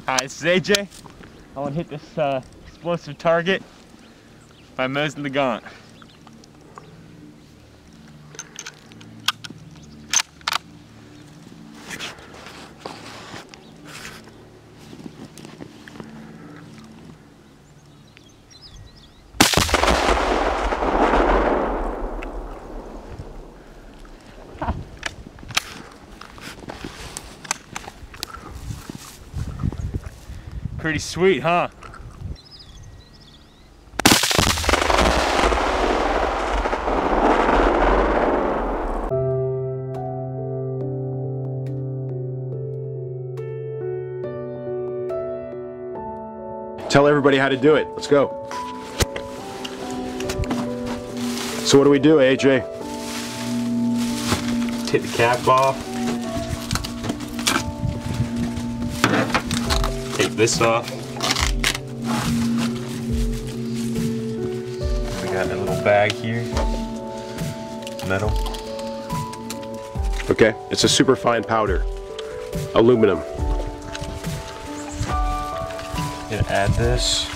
Hi, this is AJ. I want to hit this explosive target by Mosing the Gaunt. Pretty sweet, huh? Tell everybody how to do it. Let's go. So what do we do, AJ? Take the cap off. Take this off. We got a little bag here. Metal. Okay, it's a super fine powder. Aluminum. Gonna add this.